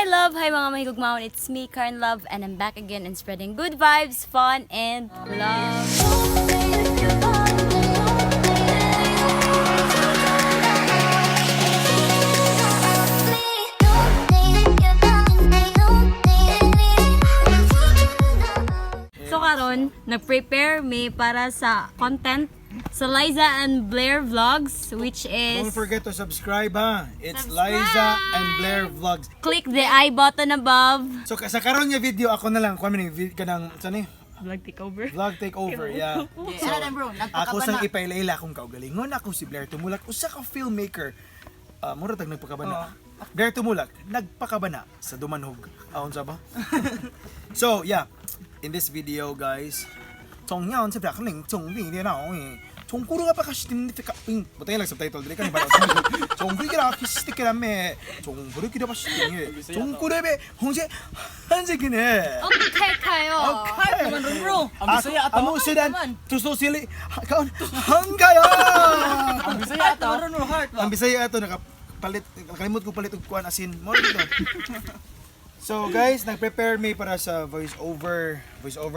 Hi love! Hi mga mahigugmaon! It's me, Karen Love, and I'm back again and spreading good vibes, fun, and love. So karon, nag-prepare me para sa content sa Liza and Blair Vlogs, which is... Don't forget to subscribe ha. It's Subscribe! Liza and Blair Vlogs. Click the I button above. So sa karon nga video ako na lang kuan man kanang saan Vlog takeover. vlog takeover. Yeah. So, bro, Ako sang ipailayla kung kaugalingon ako si Blair Tumulak, usa ka filmmaker. Mura tag nagpakabana. Blair Tumulak nagpakabana sa Dumanhog. Ahon sa ba? So, yeah. In this video, guys, 重要这表可能重力的那种从古个把它是的个butay lang subtitle dili ka ni ba从古个啦してからめ从古个ばしてね从古个べ홍제 한제 그네 Okay kayo. Okay. bro. Ang Bisaya ato. Amo sidan tuso sili kaon hanggayo. Ang Bisaya ato. Ang Bisaya ato nakapalit nakalimot ko palit og kuan asin mo dito. So guys, nag-prepare me para sa voice over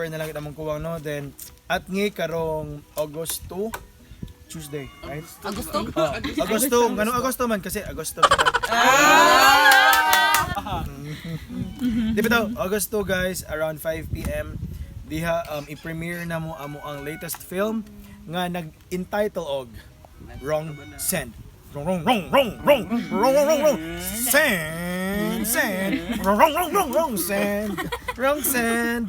na lang kita mong kuwang no. Then at ngi karong Agosto Tuesday, right? Agosto? Agosto, ganun Agosto man kasi Agosto. Di ba daw, Agosto guys, around 5 p.m. diha i-premiere na mo amo ang latest film nga nag-entitle og Wrong Send. Wrong send send wrong send wrong send wrong send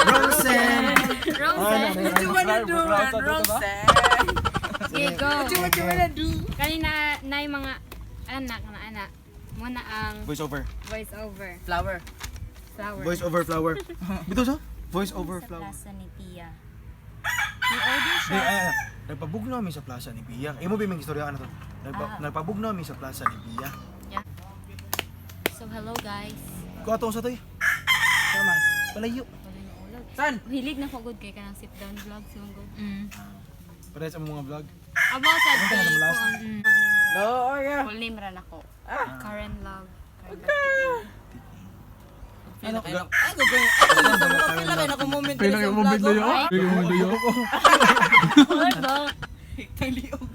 wrong send What you wanna do? Wrong set. Okay, go. What you wanna do? Kanina na yung mga anak na anak. Muna ang voice over voice over. Flower. Flower. voice over flower bito sa voice over Sa flower plaza ni Pia. May audition. nagpabugno kami sa plaza ni Pia. Imo ba may istorya ano to? Nagpabugno kami sa plaza ni Pia. Yeah. So hello guys. Ko ato sa toy. Tama. Palayo. San? Hilig na ko good kay kanang sit down vlog so go. Para sa mga vlog. About sa Ano day tayo ko last? No, yeah. full name ra nako. Karen Love. Ay, gagawin. Pila kayo na moment dito sa vlog.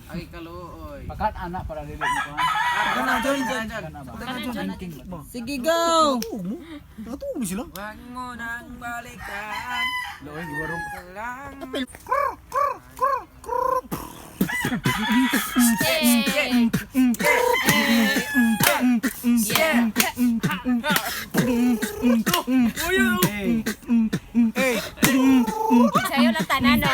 Ay, kaluoy. Pakat anak para dili mo ko. Ano na, John? Sige, go! Natulog mo sila. Huwag mo nang balikan. Loy, giwarong. Lang. Hey, Sayo lang tanan no.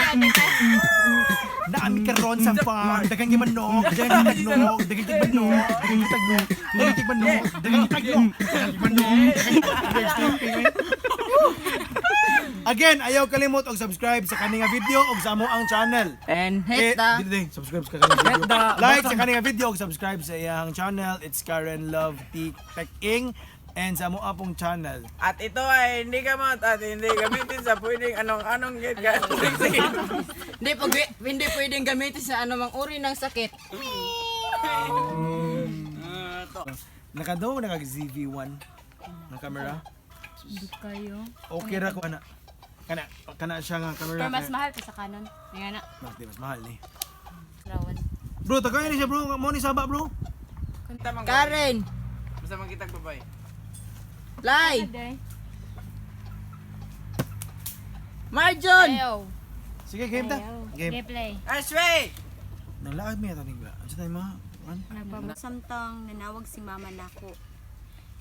naami karon sa farm. Dagang gimanok, dagang tagnog, dagang tagnog, dagang tagnog, dagang tagnog, dagang tagnog, dagang tagnog. Again, ayaw kalimot og subscribe sa kaninga video og sa amo ang channel. And hit the... Dili, subscribe sa kaninga video. Hit the Like sa kaninga video og subscribe sa iyang channel. It's Karen Love Ing and sa amo apong channel. At ito ay hindi gamot at hindi gamitin sa pwedeng anong get Hindi pwedeng gamitin sa anumang uri ng sakit. Nakadaw naka ZV-1 na camera. Kayo. Okay ra ko ana. Kana siya nga camera. Pero mas mahal pa sa Canon. Ngayon na. Mas mahal ni. Rawan. Bro, tagay ni siya bro. Mo ni saba bro. Karen! Basta magkitag babay. Lai! Day. Marjon! Ayo. Sige, game ta. Game. Gameplay. Asway! Nalaag mi ata ni ba. Ano tayo mga? Nagpasamtang nanawag si mama nako.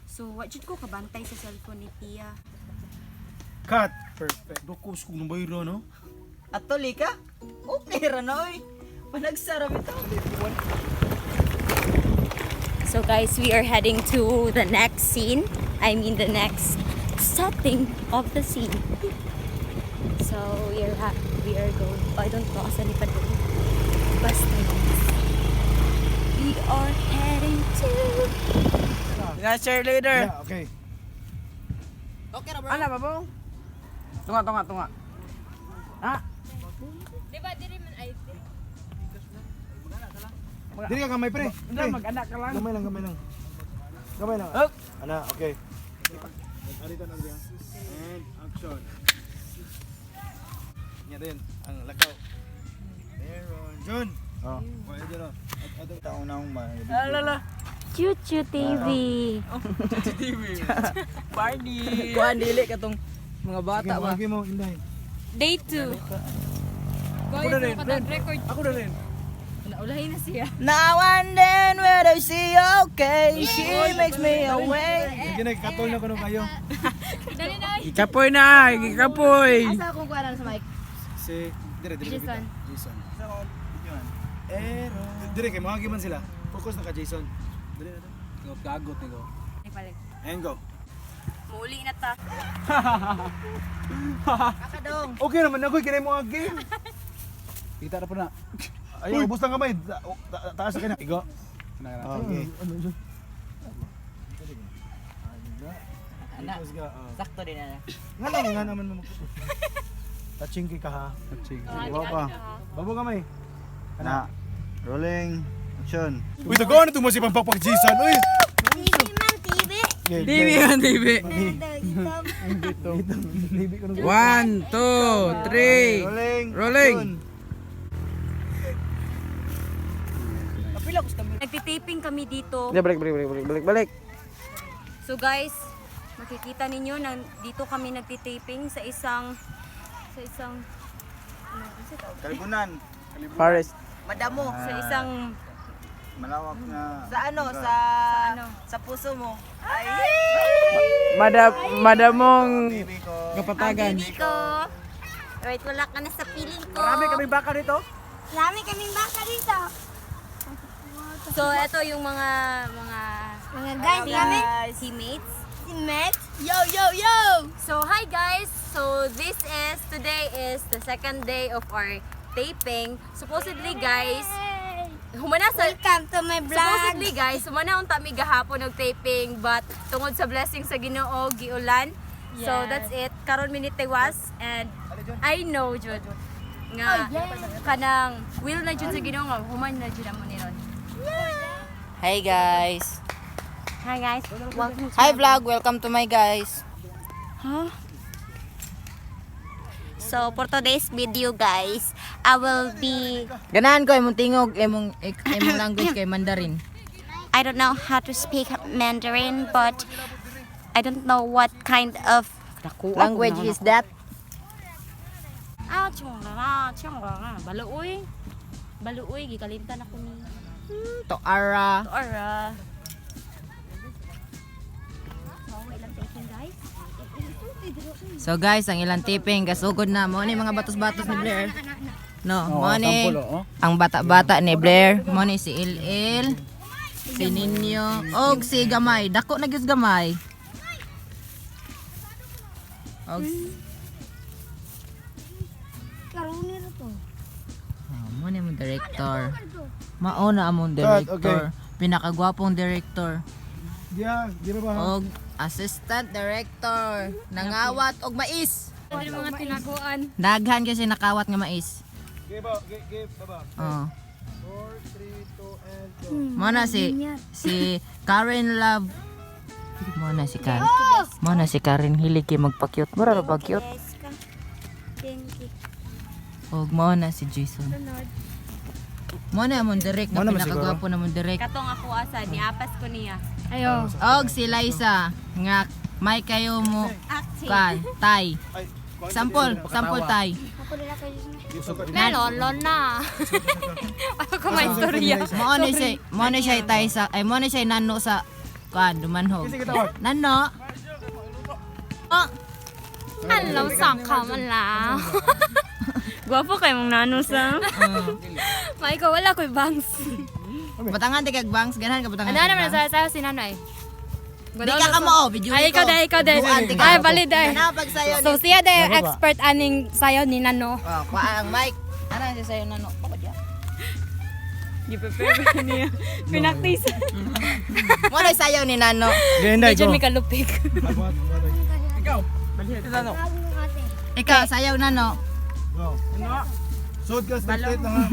So, what jud ko kabantay sa cellphone ni Pia. Cut. Perfect. Dokos kung bayro no. Atuli ka? Okay ra na oy. Panagsarap ito. So guys, we are heading to the next scene. I mean the next setting of the scene. So we are going. Oh, I don't know. Asan ni Padre? Basta guys. We are heading to. Nga cheerleader. Yeah, okay. Okay ra bro. Ano ba po? Tunga. Ah, Di ba diri man ay Dili ka gamay pre. Hindi, mag-anak ka lang. Gamay lang, gamay lang. Gamay lang. Up. Ana, okay. Arito na diyan. And action. Nya din ang lakaw. Meron. John. Oh, pwede dito. At taon na akong Alala. Chuchu TV. TV. Party. Kuan dili ka tong mga bata ba. Wagi mo inday. Day 2. Ako na rin. Ako na rin. Ulahin na siya. Now and then when I see okay, she makes me awake. Ginay katol na kuno kayo. Dali na. Ikapoy na, ikapoy. Asa akong kuan sa mic? Si dire Jason. Jason. Dire kay mga man sila. Focus na ka Jason. Dire na. Gagot ni ko. Balik. And go. Muli na ta. Kakadong. Okay naman ako kinay mo ang game. Kita na po na. Ayaw, ubos lang kamay. Taas na kanya. Igo. Okay. Anak. Sakto din na. Nga naman mo. Touching ka ha. Touching. Iwa pa. Babo kamay. Na. Rolling. Action. Uy, tago na ito mo si Pampapag-Jason. Uy! TV yan, TV. 1, 2, 3. Rolling. Rolling. Kapila ko sa Nagtitaping kami dito. Balik. So guys, makikita ninyo na dito kami nagtitaping sa isang ano ito? Kalibunan. Forest. Madamo. Sa isang Malawak na. Sa ano ano? sa puso mo. Ay. Madamong TV ko. kapatagan. Hindi ko. Wait, wala ka na sa piling ko. Marami kami baka dito. Marami kaming baka dito. So, ito yung mga guys namin. Teammates. Yo, yo, yo! So, hi guys! So, today is the second day of our taping. Supposedly guys, welcome to my vlog. Supposedly guys, humana unta mi gahapon og taping but tungod sa blessing sa Ginoo giulan. So, that's it. Karon minute was and I know jud nga kanang will na jud sa Ginoo nga human na jud amo ni ron. Hi guys. Hi guys, welcome to Hi vlog, welcome to my guys. So for today's video guys, I will be Ganahan ko imong tingog imong language kay Mandarin. I don't know how to speak Mandarin but I don't know what kind of Language is that? Baluoy gikalimtan ako ni To ara. Ora. Ilang taping guys? So guys, ang ilang tiping kasugod na mo ni mga batos-batos ni Blair. No, mo ni ang bata-bata ni Blair, mo ni si Il, si Ninyo, og si Gamay. Dako na gyud Gamay. Og Karuni ra to. mo ni mo director. Mauna among director. Pinakagwapong director. Diya, di ba ba? Og assistant director. Nangawat og mais. Ano yung mga tinaguan? Daghan kasi nakawat nga mais. Give ba, give baba. Oh. 4, 3, 2 and go. Mona si Karen Love. Mona si Karen. Mona si Karen hilig kay magpa-cute. Mura ra ba cute? Thank you. Og mona si Jason. Mona among direct na Mona man pinakagwapo na mong direct. Katong ako asa, niapas ko niya. Ayo. Og si Liza nga may kayo mo Acting. kan tay. Ay, Sample tay. Melon na. Ako ko may istorya. Mona siya tay sa ay mona siya nano sa kan dumanhog. Sige tawag. Nano? Oh, Hello, sangka man lang. Gwapo kay mong nanusa. May ko wala ko'y bangs. batangan di kag bangs ganahan ka batangan. Ano naman sa si Nanoy? Di ka ka mo, video Ay, ikaw dahil. Ay, bali dahil. Napag sayo So, siya dahil expert aning sayo ni Nano. Oh, kuha ang mic. Ano siya sa'yo nano? Gipe-prepare niya. Pinaktis. Muna sayo ni Nano. Ganda, Medyo go. may kalupik. Ikaw. Balik ito no. Ikaw, sayaw Nano. Go. Sud ka straight lang ha.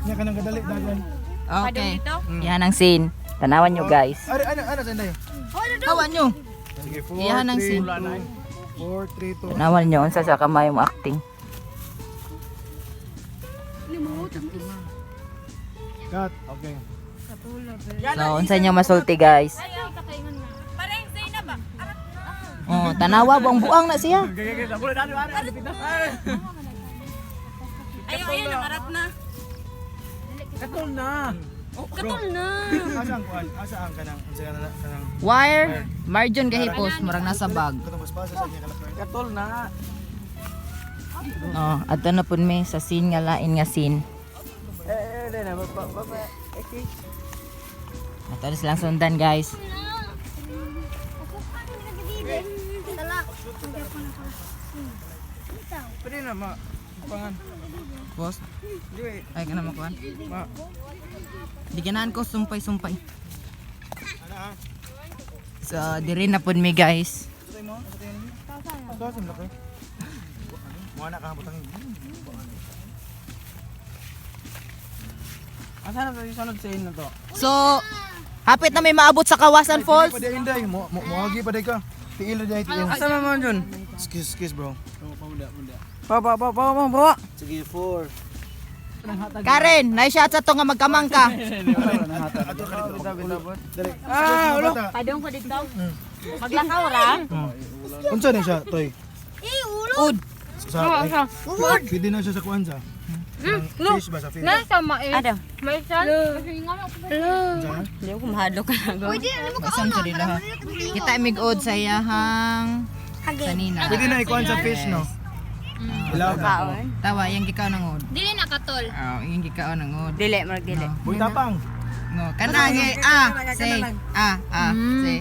Nya ka nang kadali dagan. Okay. Yan ang scene. Tanawan nyo guys. Ano sanday? Hawan nyo. Sige, 4, Yan ang 3, scene. 4, 3, 2. Tanawan nyo. Unsa sa kamay mo acting. Cut. Okay. So, unsa nyo masulti guys. Oh, tanawa buang-buang na siya. Ayaw, nakarat na. Katol na. Katol na. Asa ang kuan? Asa ang kanang kanang Wire, margin gahipos, murag nasa bag. katong paspasa sa niya kalakay. Katol na. Oh, adto na pud mi sa scene nga lain nga scene. Na baba. Okay. Ato na silang sundan guys. Pwede na ma. Pangan. Boss, Di. ay ka na makuan. Ma. Di ganahan ko sumpay-sumpay. So, diri na pud mi guys. Asa mo laki? Mo anak ka butang. Asa na tayo sunod sa inyo to? So, hapit na may maabot sa Kawasan Falls. Pa di inday mo agi pa day ka. Tiil na tiil. Asa man Jun? Excuse bro. Pa. Sige 4. Karen, na-shot sa to nga magkamang ka. Ato ka dito. Dali. Ulo. Padong ko dito. Maglakaw ra. Unsa ni siya, toy? Ud. Sa pwede na siya sa kuan sa. Fish ba sa fish? Ada. Unsa? Hindi ko mahadlok ka na. Kasan sa dila ha. Kita mig-od sa iyahang sanina. Pwede na ikuan sa fish no. Ilaw ka. Kaon. Tawa, yung gikaw ng od. Dili na katol. Oh, yung gikaw ng od. Dili, marag dili. Boy tapang. No, kanang say say say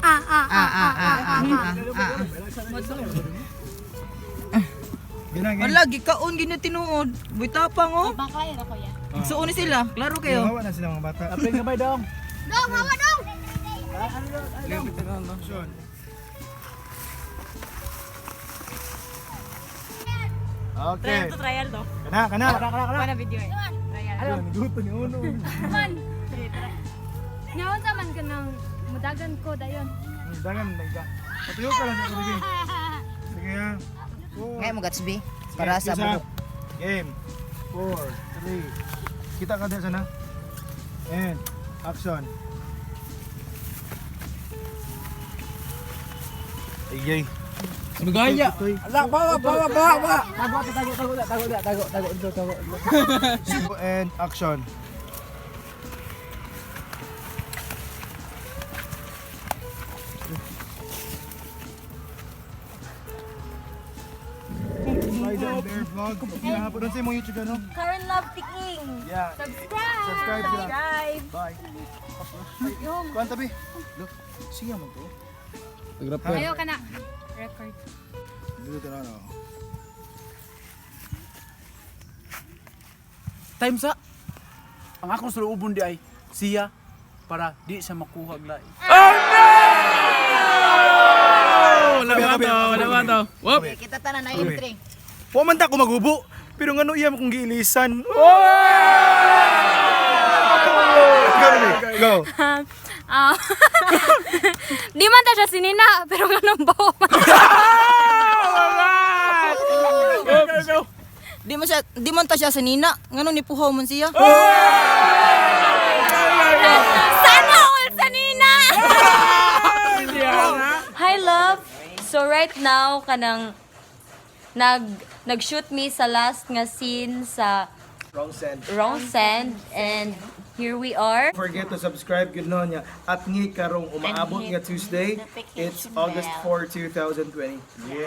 Ginang. Wala gikaon gina tinuod. Boy tapang oh. Bakay ra ko ya. Suon ni sila. Klaro kayo. Hawa na sila mga bata. Apil nga bay dong. Dong, hawa dong. Action. Okay. Trial to. Kana. Mana video eh. Ayun, gusto ni Uno. Man. Nyaon sa man ka ng mudagan ko dayon. Dangan ka. Patuyo ka lang sa sige. Sige ha. Ngay mo Gatsby para sa Isa. buhok. Game. 4, 3. Kita ka din sana. And action. Ayay. Sinugaya. Ala, bawa. Tago. And action. Spider Bear Vlog. Hinahapon doon sa imong YouTube ano? Karen Love Picking. Yeah. Subscribe sila. Bye. Kuan tabi. Look, siya mo to. Ayo ka na. Record. Dito na no. Time sa. Ang akong sulubon di ay siya para di sa makuha glay. Wala ba to? Whoop. Kita tanan na entry. Wa man ta ko magubo, pero ngano iya mo kung giilisan. Go. Di man ta siya sinina, pero ganun ba? Go. Di man ta siya sa nina. Ngano ni puhaw man siya? Sana all sa nina! Hi love. So right now kanang nag-shoot me sa last nga scene sa Wrong Sand and here we are. Don't forget to subscribe gud no nya at ngi karong umaabot nga Tuesday. It's August 4, 2020.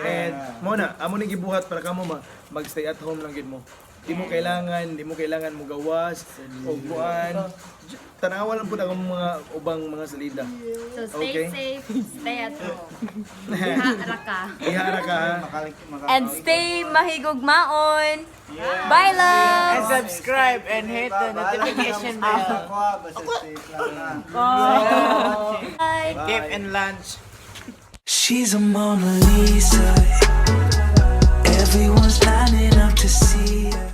And mo na amo ni gibuhat para kamo mag-stay at home lang gid mo. Di mo kailangan mo gawas o buan. Tanawa lang pud ang mga ubang mga salida. So stay Okay. safe, stay at home. Ihara ka. Ihara ka ha. And stay mahigugmaon. Bye love. And subscribe and hit the notification bell. Bye. Keep in lunch. She's a Mona Lisa. Everyone's lining up to see her.